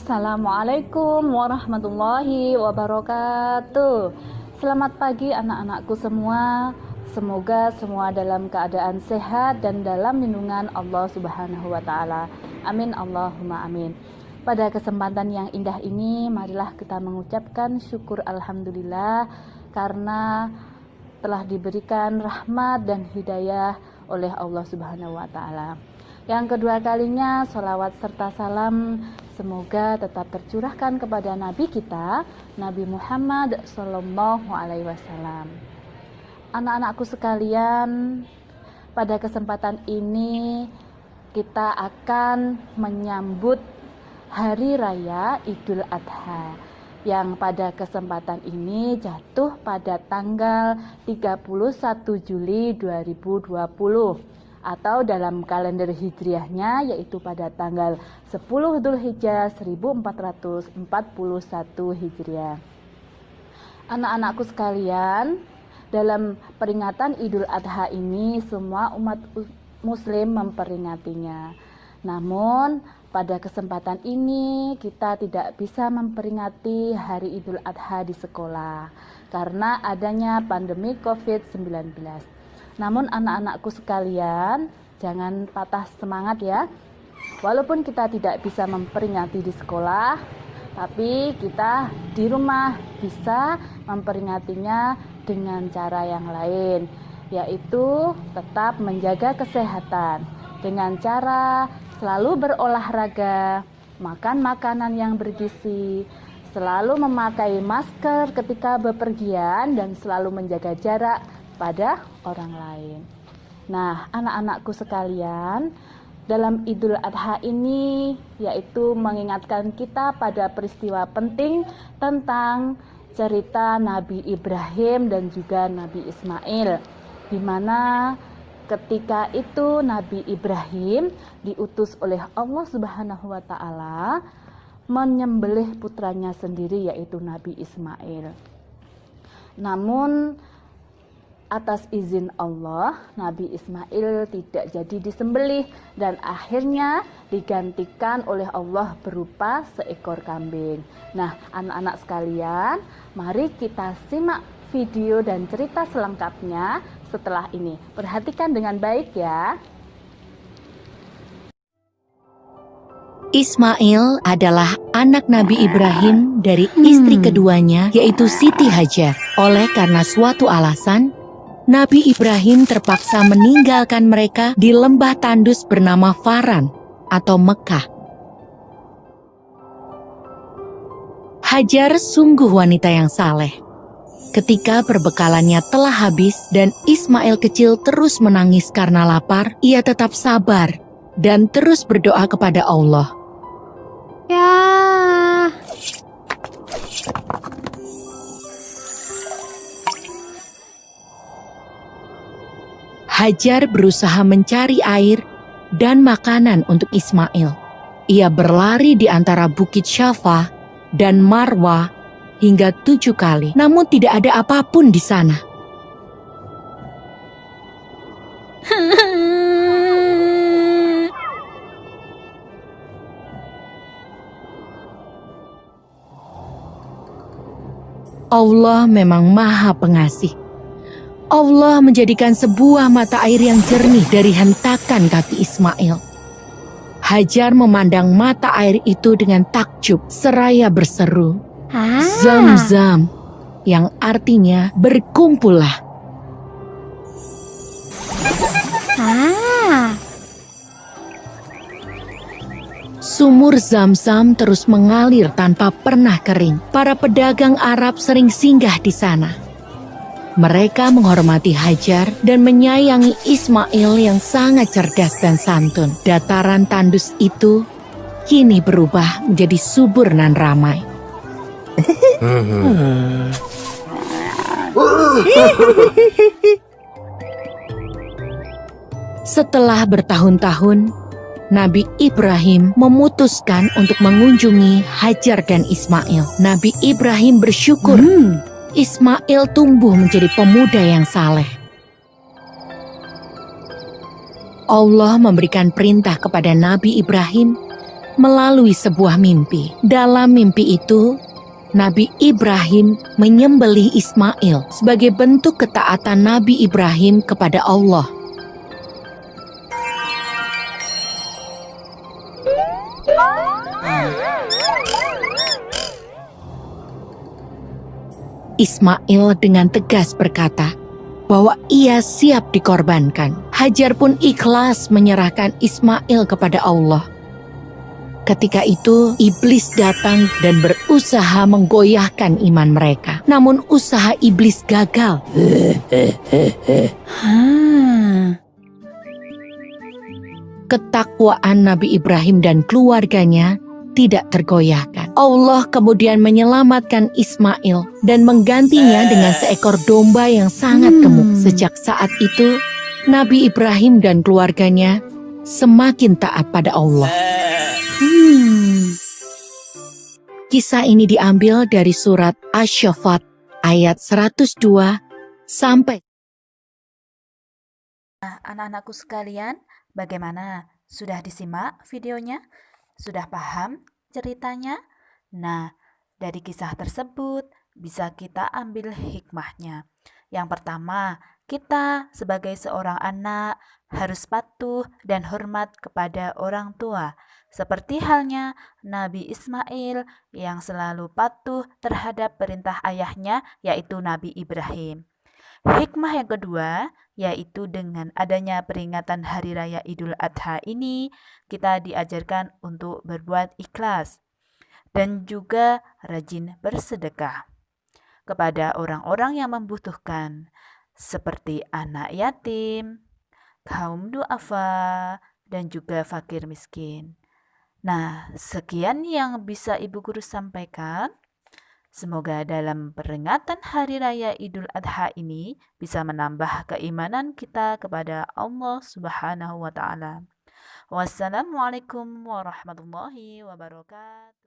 Assalamualaikum warahmatullahi wabarakatuh. Selamat pagi anak-anakku semua. Semoga semua dalam keadaan sehat dan dalam lindungan Allah Subhanahu wa taala. Amin Allahumma amin. Pada kesempatan yang indah ini, marilah kita mengucapkan syukur alhamdulillah karena telah diberikan rahmat dan hidayah oleh Allah Subhanahu wa taala. Yang kedua kalinya, sholawat serta salam semoga tetap tercurahkan kepada Nabi kita, Nabi Muhammad Sallallahu Alaihi Wasallam. Anak-anakku sekalian, pada kesempatan ini kita akan menyambut Hari Raya Idul Adha yang pada kesempatan ini jatuh pada tanggal 31 Juli 2020 atau dalam kalender hijriahnya yaitu pada tanggal 10 Dzulhijjah 1441 Hijriah. Anak-anakku sekalian, dalam peringatan Idul Adha ini semua umat muslim memperingatinya. Namun pada kesempatan ini kita tidak bisa memperingati Hari Idul Adha di sekolah karena adanya pandemi COVID-19. Namun anak-anakku sekalian, jangan patah semangat ya. Walaupun kita tidak bisa memperingati di sekolah, tapi kita di rumah bisa memperingatinya dengan cara yang lain, yaitu tetap menjaga kesehatan dengan cara selalu berolahraga, makan makanan yang bergizi, selalu memakai masker ketika bepergian, dan selalu menjaga jarak pada orang lain. Nah, anak-anakku sekalian, dalam Idul Adha ini yaitu mengingatkan kita pada peristiwa penting tentang cerita Nabi Ibrahim dan juga Nabi Ismail, di mana ketika itu Nabi Ibrahim diutus oleh Allah Subhanahu wa taala menyembelih putranya sendiri yaitu Nabi Ismail. Namun atas izin Allah, Nabi Ismail tidak jadi disembelih dan akhirnya digantikan oleh Allah berupa seekor kambing. Nah, anak-anak sekalian, mari kita simak video dan cerita selengkapnya setelah ini. Perhatikan dengan baik ya. Ismail adalah anak Nabi Ibrahim dari istri keduanya, yaitu Siti Hajar. Oleh karena suatu alasan, Nabi Ibrahim terpaksa meninggalkan mereka di lembah tandus bernama Faran atau Mekah. Hajar sungguh wanita yang saleh. Ketika perbekalannya telah habis dan Ismail kecil terus menangis karena lapar, ia tetap sabar dan terus berdoa kepada Allah. Ya. Hajar berusaha mencari air dan makanan untuk Ismail. Ia berlari di antara Bukit Syafa dan Marwah hingga 7 kali, namun tidak ada apapun di sana. Allah memang Maha Pengasih. Allah menjadikan sebuah mata air yang jernih dari hentakan kaki Ismail. Hajar memandang mata air itu dengan takjub seraya berseru, "Zam-zam," yang artinya berkumpullah. Sumur Zam-zam terus mengalir tanpa pernah kering. Para pedagang Arab sering singgah di sana. Mereka menghormati Hajar dan menyayangi Ismail yang sangat cerdas dan santun. Dataran tandus itu kini berubah menjadi subur dan ramai. Setelah bertahun-tahun, Nabi Ibrahim memutuskan untuk mengunjungi Hajar dan Ismail. Nabi Ibrahim bersyukur Ismail tumbuh menjadi pemuda yang saleh. Allah memberikan perintah kepada Nabi Ibrahim melalui sebuah mimpi. Dalam mimpi itu, Nabi Ibrahim menyembelih Ismail sebagai bentuk ketaatan Nabi Ibrahim kepada Allah. Ismail dengan tegas berkata bahwa ia siap dikorbankan. Hajar pun ikhlas menyerahkan Ismail kepada Allah. Ketika itu, iblis datang dan berusaha menggoyahkan iman mereka. Namun usaha iblis gagal. Ketakwaan Nabi Ibrahim dan keluarganya tidak tergoyahkan. Allah kemudian menyelamatkan Ismail dan menggantinya dengan seekor domba yang sangat gemuk. Sejak saat itu, Nabi Ibrahim dan keluarganya semakin taat pada Allah. Kisah ini diambil dari surat Asy-Syaffat ayat 102 sampai. Nah, anak-anakku sekalian, bagaimana? Sudah disimak videonya? Sudah paham ceritanya? Nah, dari kisah tersebut bisa kita ambil hikmahnya. Yang pertama, kita sebagai seorang anak harus patuh dan hormat kepada orang tua. Seperti halnya Nabi Ismail yang selalu patuh terhadap perintah ayahnya, yaitu Nabi Ibrahim. Hikmah yang kedua, yaitu dengan adanya peringatan Hari Raya Idul Adha ini, kita diajarkan untuk berbuat ikhlas dan juga rajin bersedekah kepada orang-orang yang membutuhkan, seperti anak yatim, kaum duafa, dan juga fakir miskin. Nah, sekian yang bisa Ibu Guru sampaikan. Semoga dalam peringatan Hari Raya Idul Adha ini bisa menambah keimanan kita kepada Allah Subhanahu wa Ta'ala. Wassalamualaikum warahmatullahi wabarakatuh.